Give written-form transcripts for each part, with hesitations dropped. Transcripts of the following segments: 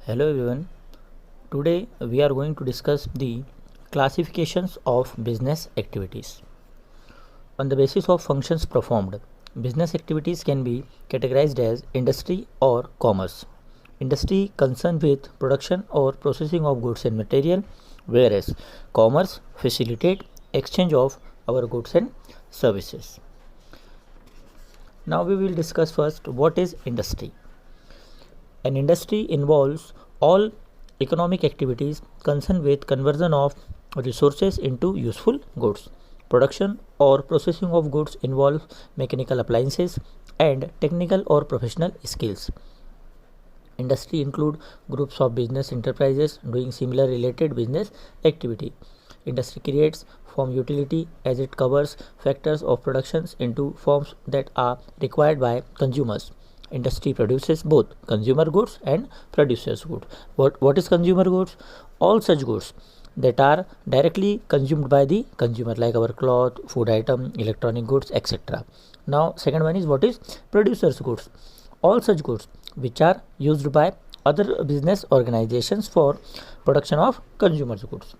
Hello everyone. Today we are going to discuss the classifications of business activities. On the basis of functions performed, business activities can be categorized as industry or commerce. Industry concerned with production or processing of goods and material, whereas commerce facilitate exchange of our goods and services. Now we will discuss first what is industry. An industry involves all economic activities concerned with conversion of resources into useful goods. Production or processing of goods involves mechanical appliances and technical or professional skills. Industry include groups of business enterprises doing similar related business activity. Industry creates form utility as it covers factors of productions into forms that are required by consumers. Industry produces both consumer goods and producers goods. What is consumer goods? All such goods that are directly consumed by the consumer, like our cloth, food item, electronic goods, etc. Now second one is what is producers goods? All such goods which are used by other business organizations for production of consumer goods.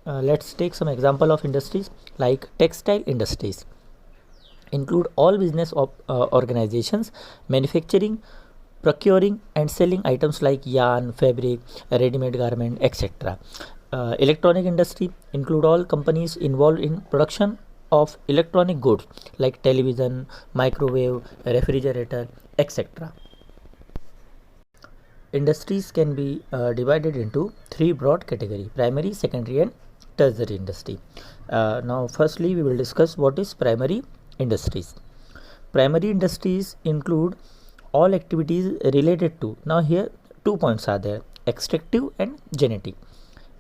Let's take some example of industries like textile industries include all business organizations manufacturing, procuring and selling items like yarn, fabric, ready-made garment, etc. Electronic industry include all companies involved in production of electronic goods like television, microwave, refrigerator, etc. Industries can be divided into three broad categories: primary, secondary and tertiary industry. Now firstly we will discuss what is primary industries. Primary industries include all activities related to, now here 2 points are there: extractive and genetic.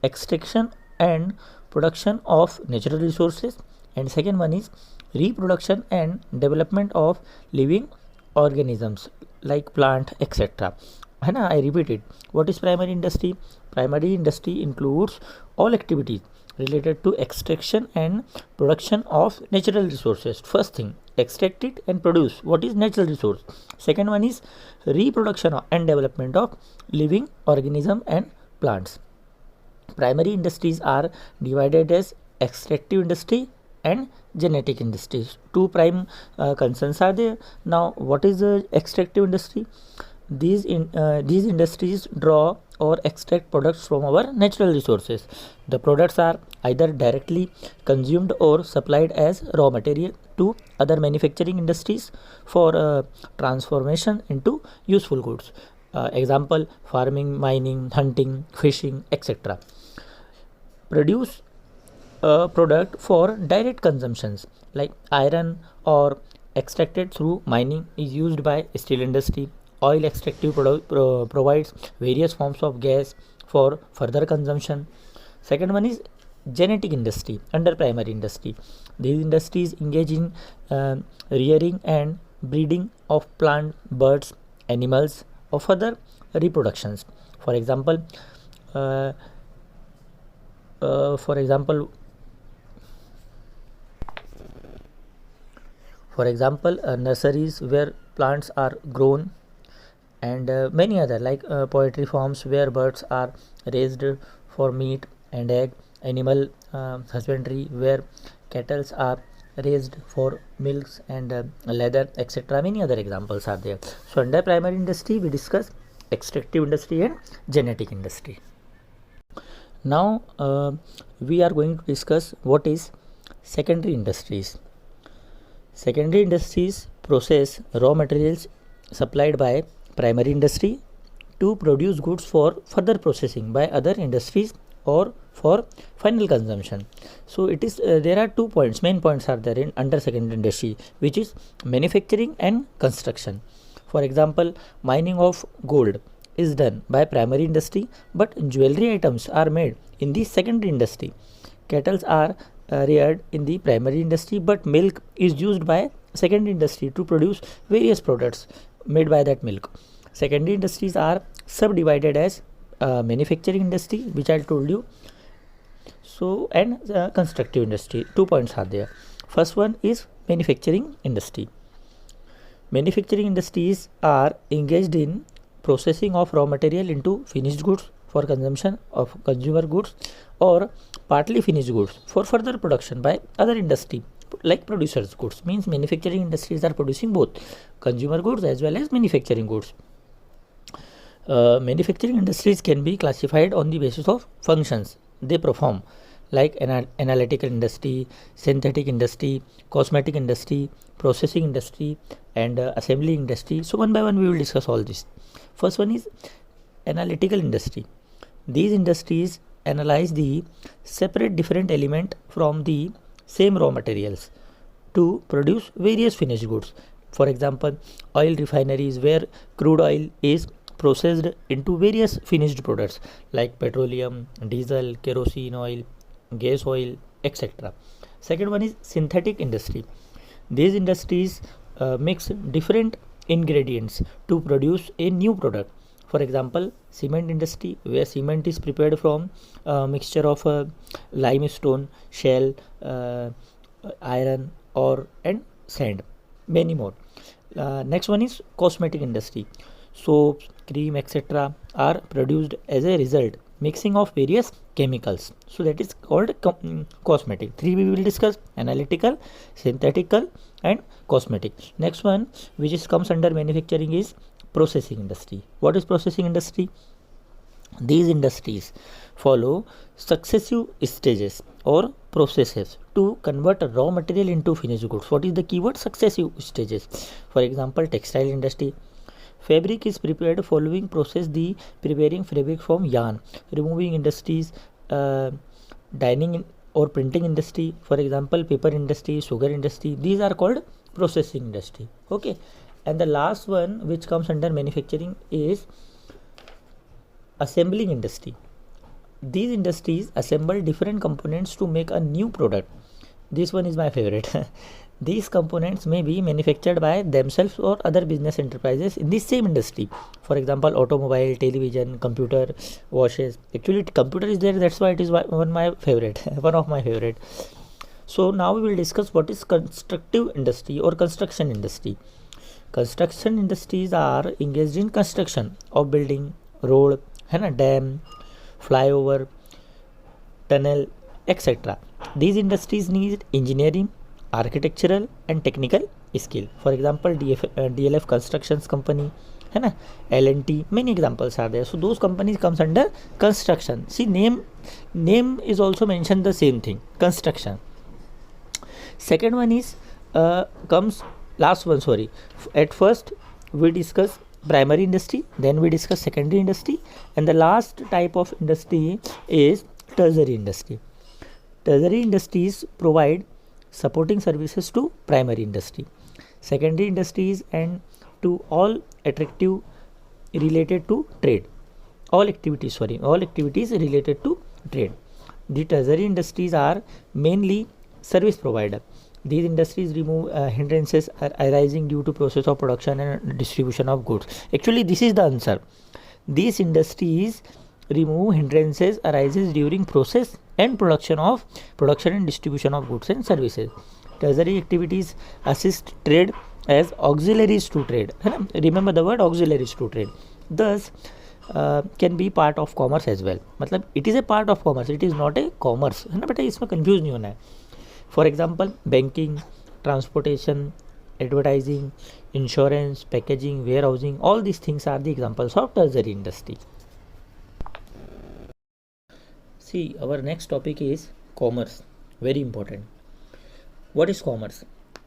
Extraction and production of natural resources, and second one is reproduction and development of living organisms like plant, etc. I repeat it. What is primary industry? Primary industry includes all activities related to extraction and production of natural resources. First thing, extract it and produce what is natural resource. Second one is reproduction and development of living organism and plants. Primary industries are divided as extractive industry and genetic industries. Two prime concerns are there. Now what is the extractive industry? These industries draw or extract products from our natural resources. The products are either directly consumed or supplied as raw material to other manufacturing industries for transformation into useful goods. Example: farming, mining, hunting, fishing, etc. Produce a product for direct consumptions like iron or extracted through mining is used by steel industry. Oil extractive provides various forms of gas for further consumption. Second one is genetic industry under primary industry. These industries engage in rearing and breeding of plant, birds, animals or further reproductions. For example, uh, for example, nurseries where plants are grown, and many other like poultry farms where birds are raised for meat and egg, animal husbandry where cattle are raised for milks and leather, etc. Many other examples are there. So under primary industry we discuss extractive industry and genetic industry. Now we are going to discuss what is secondary industries. Secondary industries process raw materials supplied by primary industry to produce goods for further processing by other industries or for final consumption. So it is there are 2 points, main points are there in under secondary industry, which is manufacturing and construction. For example, mining of gold is done by primary industry, but jewelry items are made in the secondary industry. Cattle are reared in the primary industry, but milk is used by secondary industry to produce various products made by that milk. Secondary industries are subdivided as manufacturing industry, which I told you, so and constructive industry. 2 points are there. First one is manufacturing industry. Manufacturing industries are engaged in processing of raw material into finished goods for consumption of consumer goods or partly finished goods for further production by other industry like producers goods. Means manufacturing industries are producing both consumer goods as well as manufacturing goods. Manufacturing industries can be classified on the basis of functions they perform, like analytical industry, synthetic industry, cosmetic industry, processing industry, and assembly industry. So one by one we will discuss all this. First one is analytical industry. These industries analyze the separate different element from the same raw materials to produce various finished goods. For example, oil refineries where crude oil is processed into various finished products like petroleum, diesel, kerosene oil, gas oil, etc. Second one is synthetic industry. These industries mix different ingredients to produce a new product. For example, cement industry where cement is prepared from a mixture of limestone, shell, iron, ore and sand, many more. Next one is cosmetic industry. Soaps, cream, etc. are produced as a result mixing of various chemicals. So that is called cosmetic. Three we will discuss: analytical, synthetical and cosmetic. Next one which is comes under manufacturing is processing industry. What is processing industry? These industries follow successive stages or processes to convert raw material into finished goods. What is the keyword? Successive stages. For example, textile industry. Fabric is prepared following process the preparing fabric from yarn. Removing industries, dyeing or printing industry. For example, paper industry, sugar industry. These are called processing industry. Okay. And the last one which comes under manufacturing is assembling industry. These industries assemble different components to make a new product. This one is my favorite. These components may be manufactured by themselves or other business enterprises in the same industry. For example, automobile, television, computer, washes. Actually, computer is there. That's why it is one of my favorite. So now we will discuss what is constructive industry or construction industry. Construction industries are engaged in construction of building, road, dam, flyover, tunnel, etc. These industries need engineering, architectural and technical skill. For example, DLF Constructions Company, L&T, many examples are there. So those companies comes under construction. See, name is also mentioned the same thing, construction. Second one is at first we discuss primary industry, then we discuss secondary industry, and the last type of industry is tertiary industry. Tertiary industries provide supporting services to primary industry. Secondary industries and to all attractive related to trade. All activities related to trade. The tertiary industries are mainly service provider. These industries remove hindrances arising due to process of production and distribution of goods. Actually, this is the answer. These industries remove hindrances arises during process and production and distribution of goods and services. Tertiary activities assist trade as auxiliaries to trade. Remember the word auxiliaries to trade. Thus can be part of commerce as well. मतलब it is a part of commerce. It is not a commerce. है ना बेटा, इसमें confuse नहीं होना है. For example, banking, transportation, advertising, insurance, packaging, warehousing, all these things are the examples of tertiary industry. See, our next topic is commerce. Very important. What is commerce?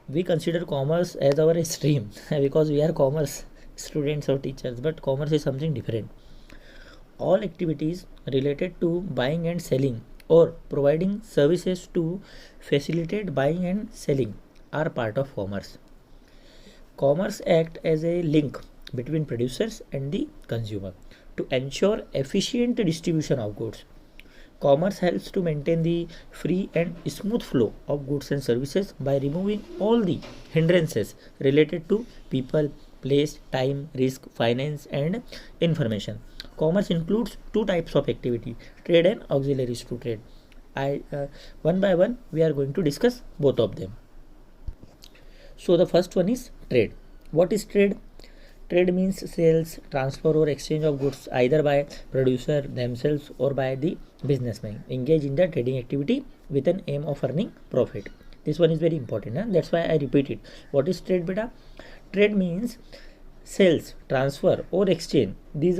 We consider commerce as our stream because we are commerce students or teachers, but commerce is something different. All activities related to buying and selling or providing services to facilitate buying and selling are part of commerce. Commerce acts as a link between producers and the consumer to ensure efficient distribution of goods. Commerce helps to maintain the free and smooth flow of goods and services by removing all the hindrances related to people, place, time, risk, finance and information. Commerce includes two types of activity, trade and auxiliaries to trade. One by one we are going to discuss both of them. So the first one is trade. What is trade? Trade means sales, transfer or exchange of goods either by producer themselves or by the businessmen engage in the trading activity with an aim of earning profit. This one is very important, huh? That's why I repeat it. What is trade, beta? Trade means sales, transfer or exchange. These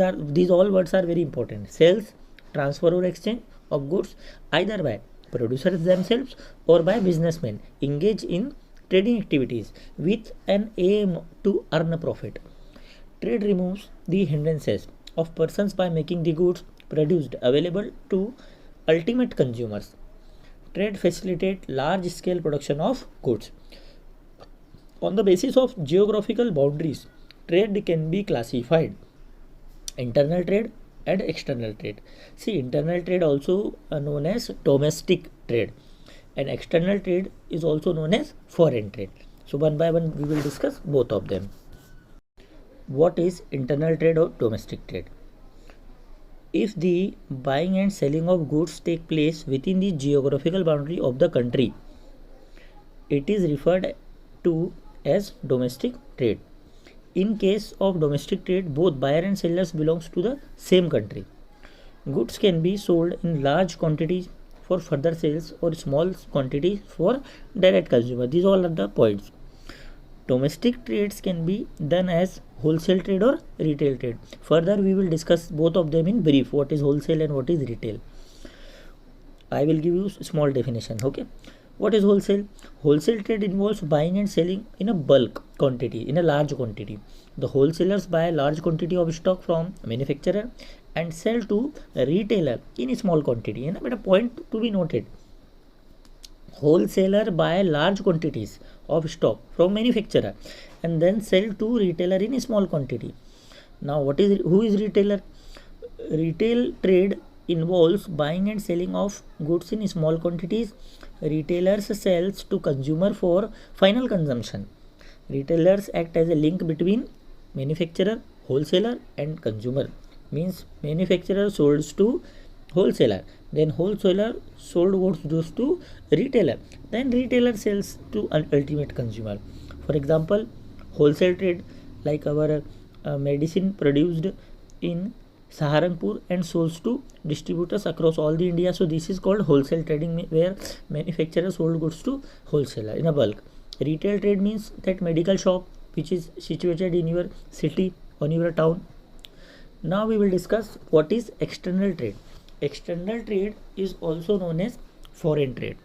all words are very important. Sales, transfer or exchange of goods either by producers themselves or by businessmen engage in trading activities with an aim to earn a profit. Trade removes the hindrances of persons by making the goods produced available to ultimate consumers. Trade facilitates large scale production of goods. On the basis of geographical boundaries, trade can be classified internal trade and external trade. See, internal trade also known as domestic trade, and external trade is also known as foreign trade. So one by one we will discuss both of them. What is internal trade or domestic trade? If the buying and selling of goods take place within the geographical boundary of the country, it is referred to as domestic trade. In case of domestic trade, both buyer and sellers belongs to the same country. Goods can be sold in large quantities for further sales or small quantities for direct consumer. These all are the points. Domestic trades can be done as wholesale trade or retail trade. Further, we will discuss both of them in brief. What is wholesale and what is retail? I will give you small definition. Okay. What is wholesale? Wholesale trade involves buying and selling in a bulk quantity, in a large quantity. The wholesalers buy a large quantity of stock from a manufacturer and sell to a retailer in a small quantity. And a point to be noted: wholesaler buy large quantities of stock from manufacturer and then sell to retailer in a small quantity. Now, who is retailer? Retail trade involves buying and selling of goods in small quantities. Retailers sells to consumer for final consumption. Retailers act as a link between manufacturer, wholesaler and consumer. Means manufacturer sold to wholesaler, then wholesaler sold goods to retailer, then retailer sells to an ultimate consumer. For example, wholesale trade, like our medicine produced in Saharanpur and sold to distributors across all the India. So this is called wholesale trading, where manufacturers sold goods to wholesaler in a bulk. Retail trade means that medical shop which is situated in your city or your town. Now we will discuss what is external trade. External trade is also known as foreign trade.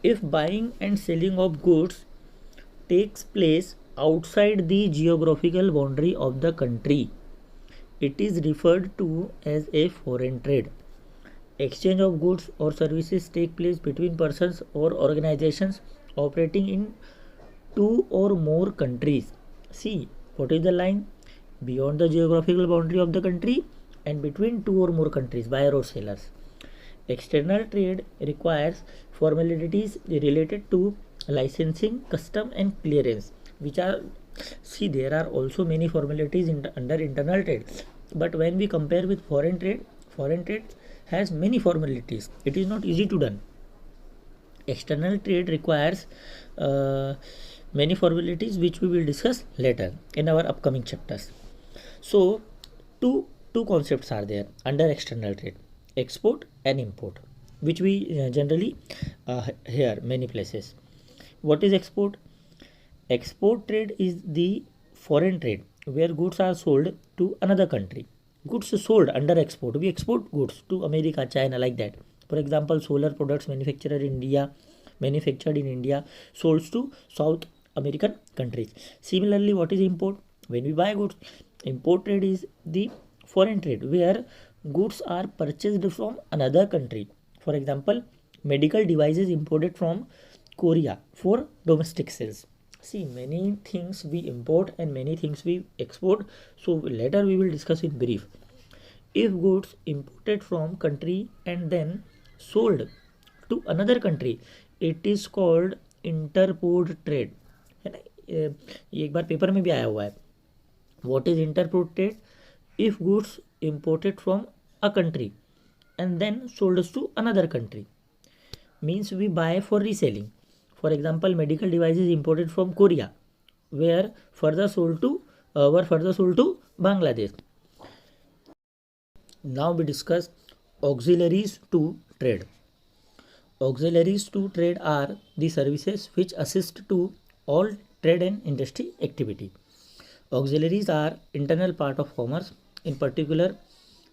If buying and selling of goods takes place outside the geographical boundary of the country, it is referred to as a foreign trade. Exchange of goods or services take place between persons or organizations operating in two or more countries. See, what is the line? Beyond the geographical boundary of the country and between two or more countries, buyer or sellers. External trade requires formalities related to licensing, custom and clearance, which are, see, there are also many formalities under internal trade, but when we compare with foreign trade has many formalities. It is not easy to done. External trade requires many formalities, which we will discuss later in our upcoming chapters. So two concepts are there under external trade: export and import, which we generally hear many places. What is export? Export trade is the foreign trade where goods are sold to another country. Goods sold under export. We export goods to America, China, like that. For example, solar products manufactured in India, sold to South American countries. Similarly, what is import? When we buy goods, import trade is the foreign trade where goods are purchased from another country. For example, medical devices imported from Korea for domestic sales. See, many things we import and many things we export. So later we will discuss in brief. If goods imported from country and then sold to another country, it is called interport trade. है ना, ये एक बार paper में भी आया हुआ है. What is interport trade? If goods imported from a country and then sold to another country, means we buy for reselling. For example, medical devices imported from Korea were further sold to Bangladesh. Now we discuss auxiliaries to trade. Auxiliaries to trade are the services which assist to all trade and industry activity. Auxiliaries are internal part of commerce in particular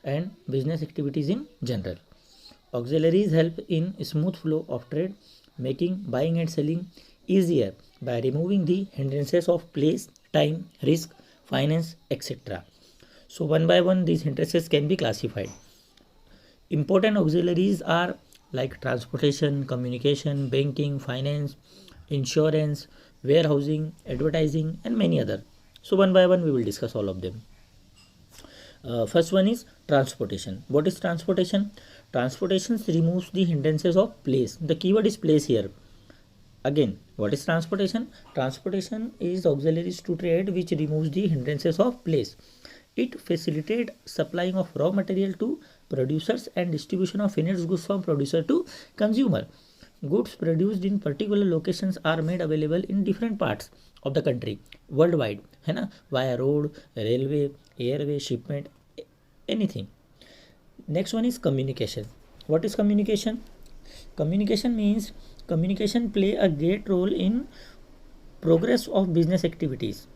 and business activities in general. Auxiliaries help in smooth flow of trade, making buying and selling easier by removing the hindrances of place, time, risk, finance, etc. So one by one these hindrances can be classified. Important auxiliaries are like transportation, communication, banking, finance, insurance, warehousing, advertising, and many other. So one by one we will discuss all of them. First one is transportation. What is transportation? Transportation removes the hindrances of place. The keyword is place here. Again, what is transportation? Transportation is auxiliaries to trade which removes the hindrances of place. It facilitates supplying of raw material to producers and distribution of finished goods from producer to consumer. Goods produced in particular locations are made available in different parts of the country worldwide, है ना, via road, railway, airway, shipment, anything. Next one is communication. What is communication? Communication means communication play a great role in progress of business activities.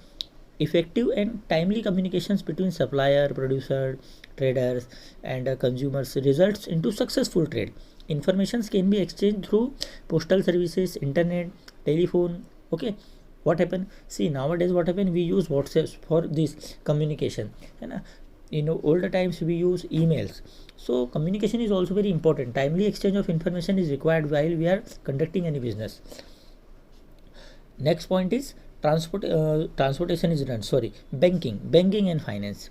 Effective and timely communications between supplier, producer, traders, and consumers results into successful trade. Informations can be exchanged through postal services, internet, telephone. Okay, what happen? See, nowadays what happen? We use WhatsApp for this communication. Older times we use emails. So communication is also very important. Timely exchange of information is required while we are conducting any business. Next point is transportation is done. Banking and finance.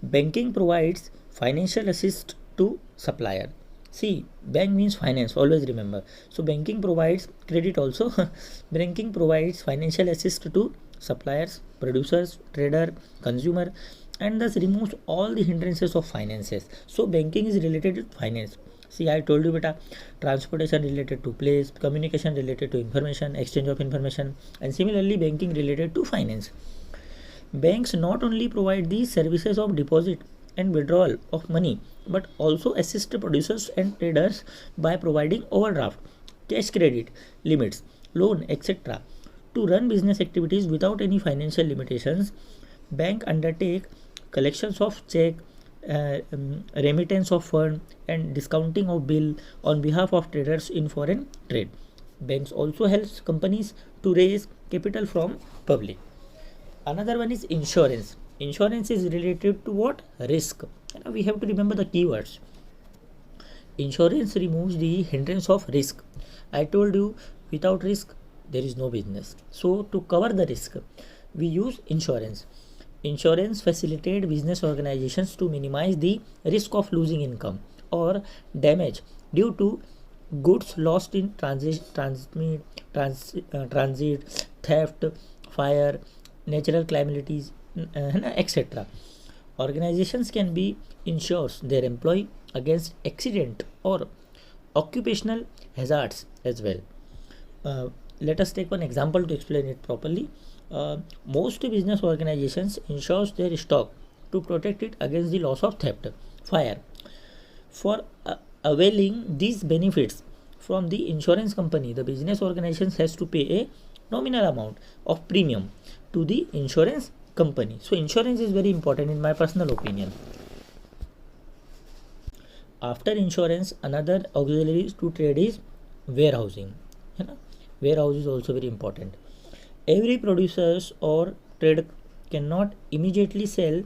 Banking provides financial assist to supplier. See, bank means finance, always remember. So banking provides credit also. Banking provides financial assist to suppliers, producers, trader, consumer, and thus removes all the hindrances of finances. So banking is related to finance. See, I told you beta, transportation related to place, communication related to information, exchange of information, and similarly banking related to finance. Banks not only provide the services of deposit and withdrawal of money but also assist producers and traders by providing overdraft, cash credit limits, loan, etc. To run business activities without any financial limitations, bank undertake collections of check, remittance of fund, and discounting of bill on behalf of traders in foreign trade. Banks also helps companies to raise capital from public. Another one is insurance. Insurance is related to what? Risk. We have to remember the keywords. Insurance removes the hindrance of risk. I told you without risk there is no business. So to cover the risk we use insurance. Insurance facilitates business organizations to minimize the risk of losing income or damage due to goods lost in transit, theft, fire, natural calamities, etc. Organizations can be insures their employee against accident or occupational hazards as well. Let us take one example to explain it properly. Most business organizations insures their stock to protect it against the loss of theft, fire. For availing these benefits from the insurance company, the business organization has to pay a nominal amount of premium to the insurance company. So insurance is very important in my personal opinion. After insurance, another auxiliary to trade is warehousing. Warehouse is also very important. Every producers or trader cannot immediately sell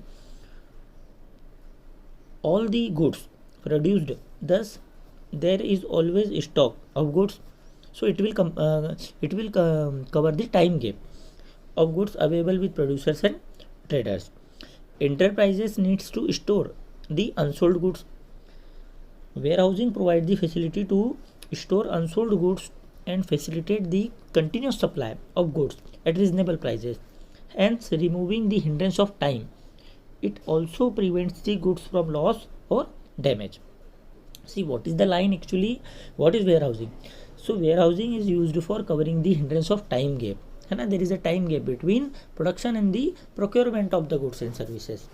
all the goods produced. Thus, there is always stock of goods. So it will cover the time gap of goods available with producers and traders. Enterprises needs to store the unsold goods. Warehousing provides the facility to store unsold goods and facilitate the continuous supply of goods at reasonable prices, hence removing the hindrance of time. It also prevents the goods from loss or damage. See, what is the line actually? What is warehousing? So warehousing is used for covering the hindrance of time gap है ना. There is a time gap between production and the procurement of the goods and services.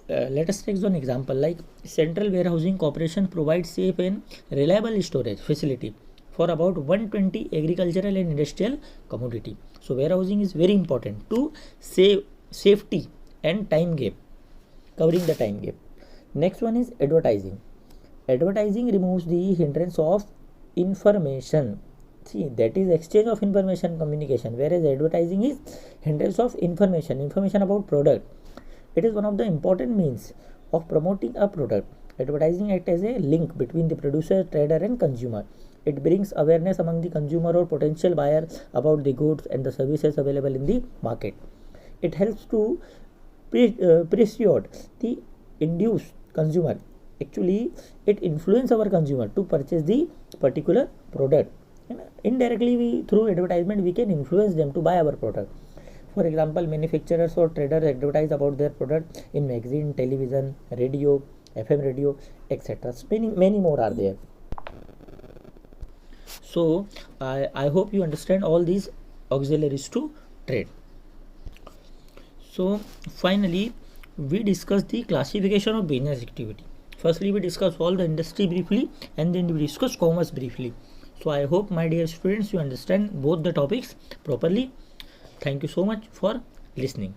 Let us take one example like Central Warehousing Corporation provides safe and reliable storage facility for about 120 agricultural and industrial commodity. So warehousing is very important to save safety and time gap, covering the time gap. Next one is advertising. Advertising removes the hindrance of information. See, that is exchange of information communication, whereas advertising is hindrance of information about product. It is one of the important means of promoting a product. Advertising acts as a link between the producer, trader and consumer. It brings awareness among the consumer or potential buyer about the goods and the services available in the market. It helps to persuade the induced consumer. Actually, it influences our consumer to purchase the particular product. Indirectly, through advertisement, we can influence them to buy our product. For example, manufacturers or traders advertise about their product in magazine, television, radio, FM radio, etc. Many more are there. So I hope you understand all these auxiliaries to trade. So finally, we discuss the classification of business activity. Firstly, we discuss all the industry briefly, and then we discuss commerce briefly. So I hope, my dear students, you understand both the topics properly. Thank you so much for listening.